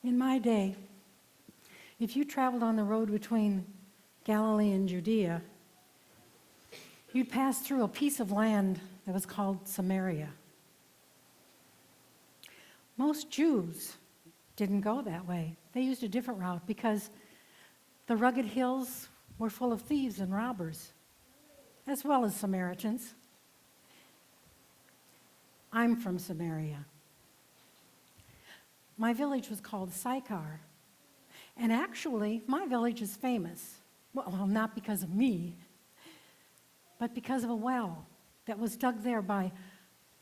In my day, if you traveled on the road between Galilee and Judea, you'd pass through a piece of land that was called Samaria. Most Jews didn't go that way. They used a different route because the rugged hills were full of thieves and robbers, as well as Samaritans. I'm from Samaria. My village was called Sychar. And actually, my village is famous. Well, not because of me, but because of a well that was dug there by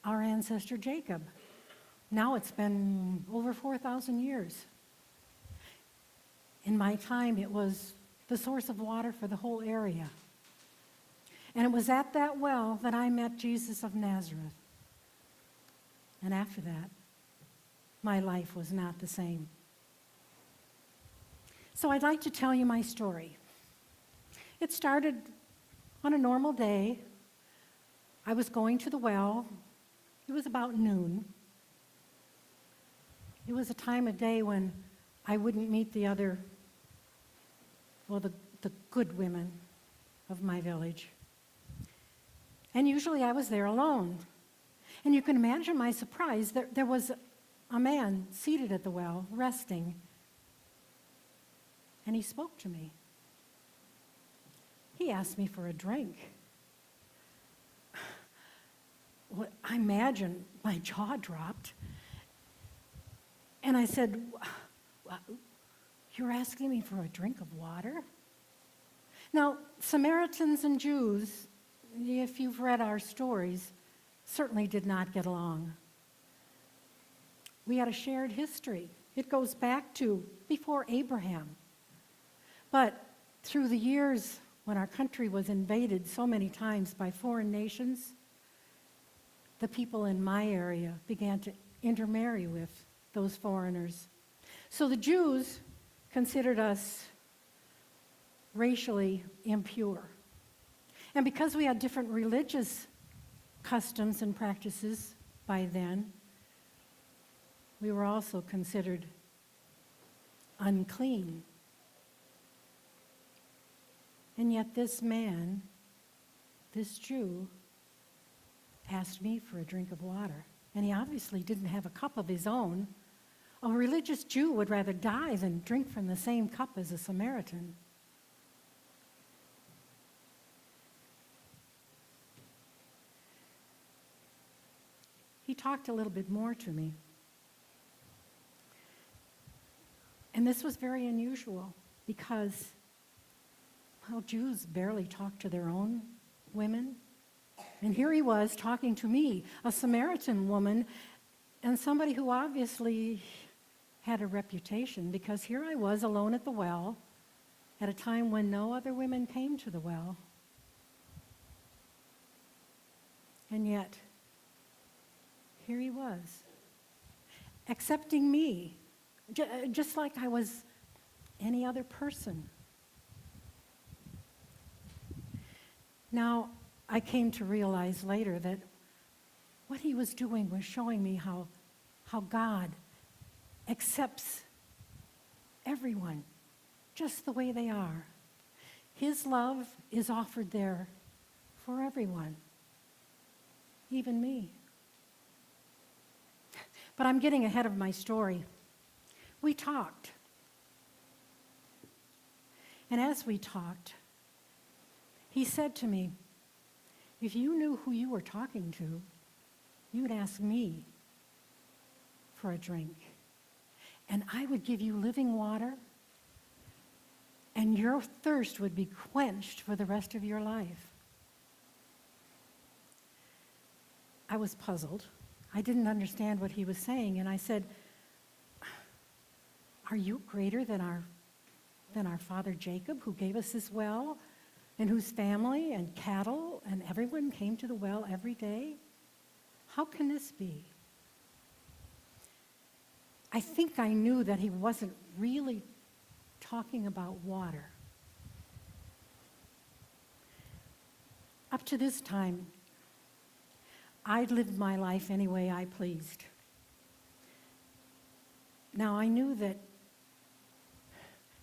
our ancestor Jacob. Now it's been over 4,000 years. In my time, it was the source of water for the whole area. And it was at that well that I met Jesus of Nazareth. And after that, my life was not the same. So I'd like to tell you my story. It started on a normal day. I was going to the well. It was about noon. It was a time of day when I wouldn't meet the good women of my village. And usually I was there alone. And you can imagine my surprise. There was a man seated at the well, resting. And he spoke to me. He asked me for a drink. Well, I imagine my jaw dropped. And I said, "You're asking me for a drink of water?" Now, Samaritans and Jews, if you've read our stories, certainly did not get along. We had a shared history. It goes back to before Abraham. But through the years when our country was invaded so many times by foreign nations, the people in my area began to intermarry with those foreigners. So the Jews considered us racially impure. And because we had different religious customs and practices by then, we were also considered unclean. And yet this man, this Jew, asked me for a drink of water. And he obviously didn't have a cup of his own. A religious Jew would rather die than drink from the same cup as a Samaritan. He talked a little bit more to me. And this was very unusual because, well, Jews barely talk to their own women. And here he was talking to me, a Samaritan woman, and somebody who obviously had a reputation, because here I was alone at the well at a time when no other women came to the well. And yet, here he was, accepting me, just like I was any other person. Now, I came to realize later that what he was doing was showing me how God accepts everyone just the way they are. His love is offered there for everyone, even me. But I'm getting ahead of my story. We talked. And as we talked, he said to me, "If you knew who you were talking to, you'd ask me for a drink. And I would give you living water, and your thirst would be quenched for the rest of your life." I was puzzled. I didn't understand what he was saying, and I said, "Are you greater than our father Jacob, who gave us this well, and whose family and cattle and everyone came to the well every day? How can this be?" I think I knew that he wasn't really talking about water. Up to this time, I'd lived my life any way I pleased. Now, I knew that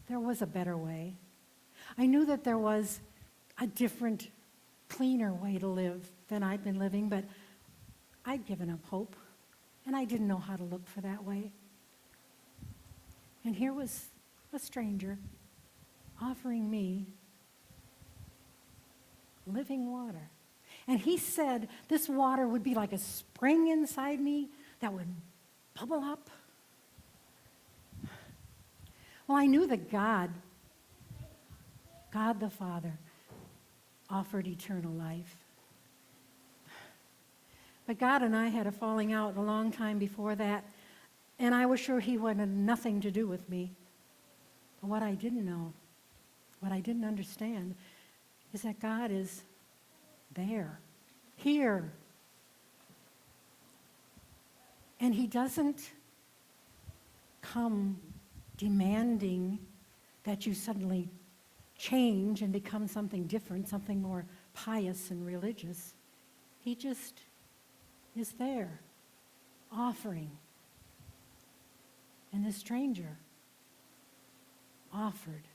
there was a better way. I knew that there was a different, cleaner way to live than I'd been living, but I'd given up hope, and I didn't know how to look for that way. And here was a stranger offering me living water. And he said this water would be like a spring inside me that would bubble up. Well, I knew that God the Father, offered eternal life. But God and I had a falling out a long time before that, and I was sure he wanted nothing to do with me. But what I didn't know, what I didn't understand, is that God is there, here. And he doesn't come demanding that you suddenly change and become something different, something more pious and religious. He just is there, offering. And this stranger offered.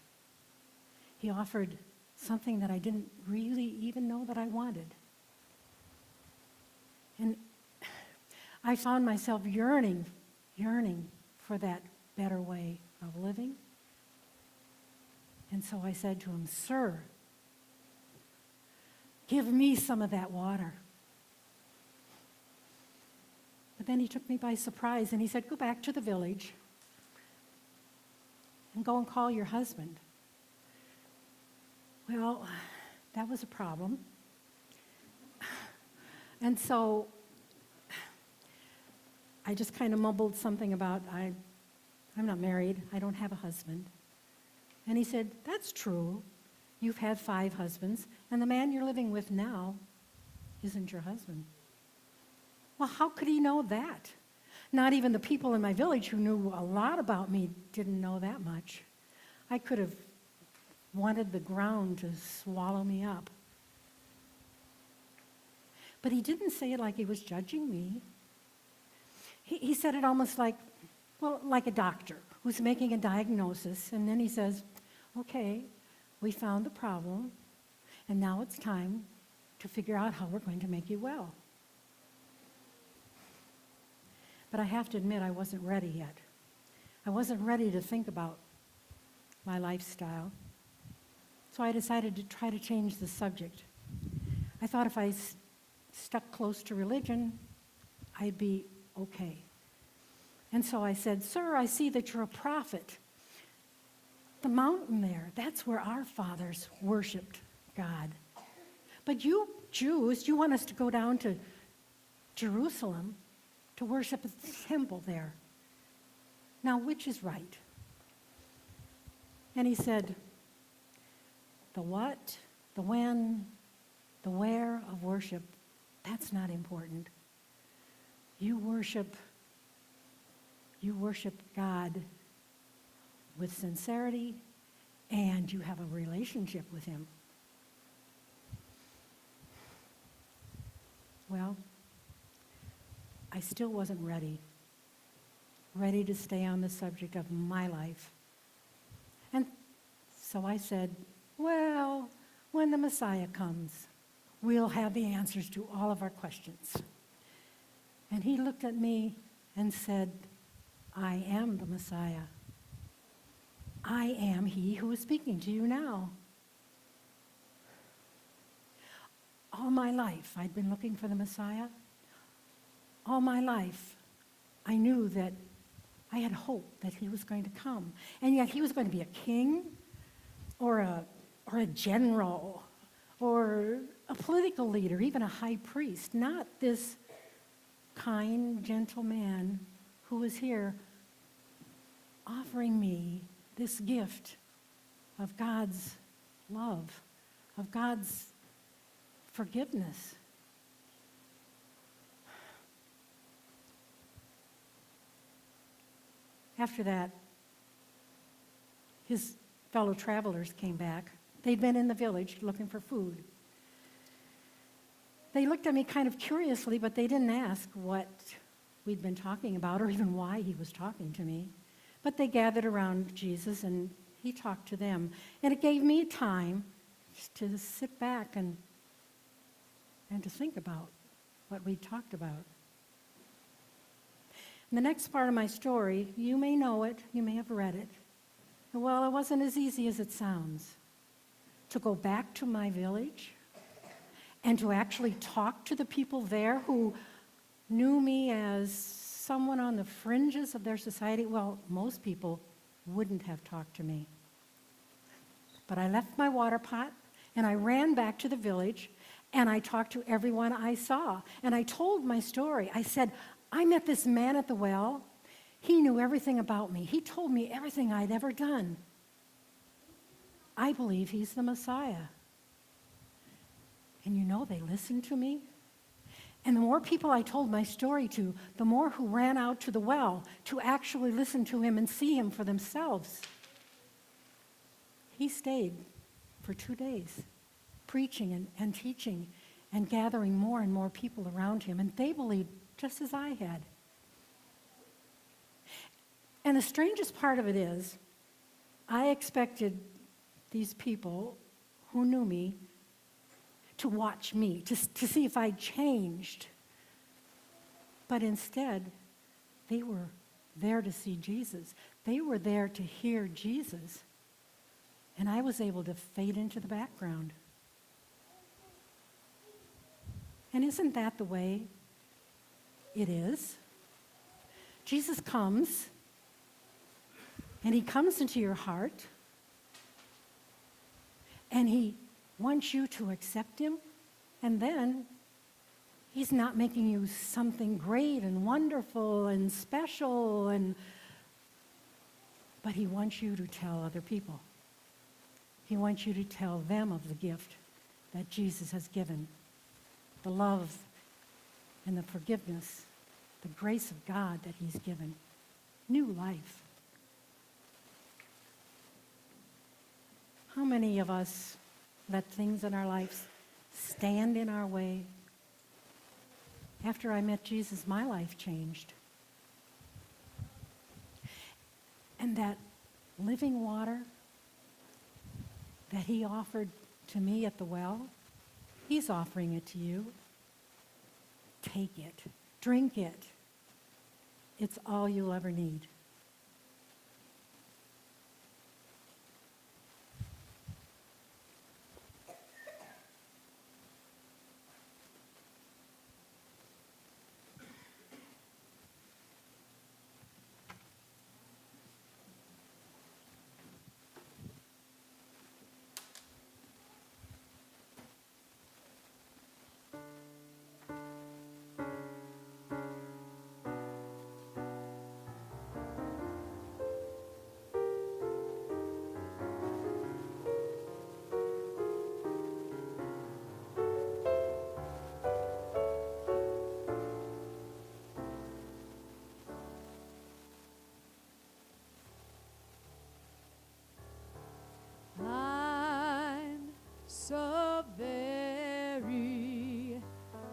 He offered something that I didn't really even know that I wanted. And I found myself yearning for that better way of living. And so I said to him, "Sir, give me some of that water." But then he took me by surprise and he said, "Go back to the village and go and call your husband." Well, that was a problem. And so I just kind of mumbled something about, I'm not married, I don't have a husband. And he said, "That's true. You've had 5 husbands, and the man you're living with now isn't your husband." Well, how could he know that? Not even the people in my village who knew a lot about me didn't know that much. I could have wanted the ground to swallow me up. But he didn't say it like he was judging me. He said it almost like a doctor who's making a diagnosis, and then he says, "Okay, we found the problem, and now it's time to figure out how we're going to make you well." But I have to admit, I wasn't ready yet. I wasn't ready to think about my lifestyle. So I decided to try to change the subject. I thought if I stuck close to religion, I'd be okay. And so I said, "Sir, I see that you're a prophet. The mountain there, that's where our fathers worshiped God. But you Jews, you want us to go down to Jerusalem to worship at the temple there. Now, which is right?" And he said, "The what, the when, the where of worship, that's not important. You worship God with sincerity, and you have a relationship with him." Well, I still wasn't ready to stay on the subject of my life. And so I said, "Well, when the Messiah comes, we'll have the answers to all of our questions." And he looked at me and said, "I am the Messiah. I am he who is speaking to you now." All my life, I'd been looking for the Messiah. All my life, I knew that I had hope that he was going to come. And yet he was going to be a king or a general or a political leader, even a high priest, not this kind, gentle man who was here offering me this gift of God's love, of God's forgiveness. After that, his fellow travelers came back. They'd been in the village looking for food. They looked at me kind of curiously, but they didn't ask what we'd been talking about or even why he was talking to me. But they gathered around Jesus, and he talked to them. And it gave me time to sit back and to think about what we talked about. And the next part of my story, you may know it, you may have read it. Well, it wasn't as easy as it sounds. To go back to my village and to actually talk to the people there who knew me as someone on the fringes of their society. Well, most people wouldn't have talked to me. But I left my water pot and I ran back to the village and I talked to everyone I saw. And I told my story. I said, I met this man at the well. He knew everything about me. He told me everything I'd ever done. I believe he's the Messiah. And you know, they listened to me. And the more people I told my story to, the more who ran out to the well to actually listen to him and see him for themselves. He stayed for 2 days, preaching and teaching and gathering more and more people around him. And they believed just as I had. And the strangest part of it is, I expected these people who knew me to watch me, to see if I'd changed. But instead, they were there to see Jesus. They were there to hear Jesus. And I was able to fade into the background. And isn't that the way it is? Jesus comes, and he comes into your heart, and he wants you to accept him, and then he's not making you something great and wonderful and special, but he wants you to tell other people. He wants you to tell them of the gift that Jesus has given, the love and the forgiveness, the grace of God that he's given, new life. How many of us let things in our lives stand in our way? After I met Jesus, my life changed. And that living water that he offered to me at the well, he's offering it to you. Take it. Drink it. It's all you'll ever need. So very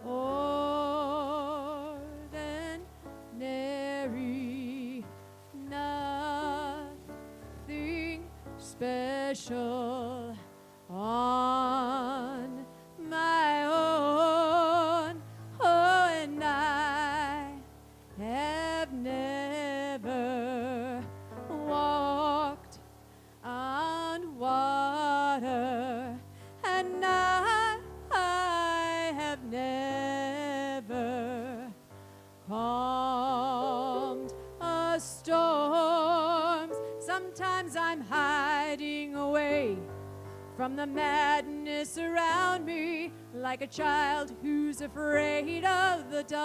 ordinary, nothing special on my own. Oh, and I have never walked on water. And I have never calmed a storm. Sometimes I'm hiding away from the madness around me, like a child who's afraid of the dark.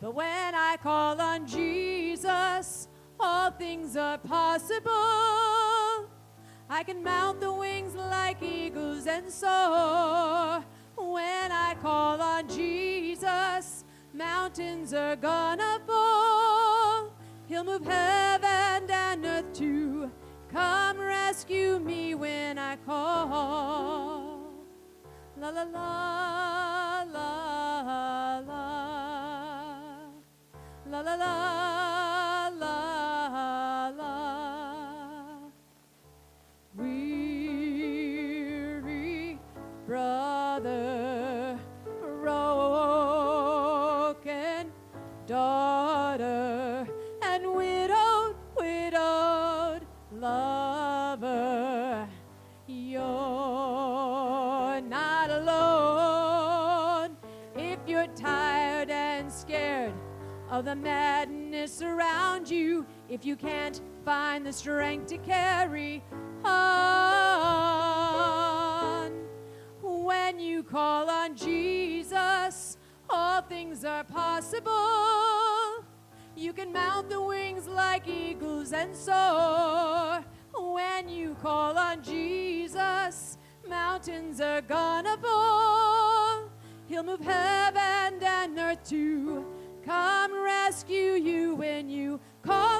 But when I call on Jesus, all things are possible. I can mount the wings like eagles and soar. When I call on Jesus, mountains are gonna fall. He'll move heaven and earth to come rescue me when I call. La la la la la la la la la. daughter and widowed lover. You're not alone if you're tired and scared of the madness around you, if you can't find the strength to carry on. When you call on Jesus, all things are possible. You can mount the wings like eagles and soar. When you call on Jesus, mountains are gonna fall. He'll move heaven and earth to come rescue you when you call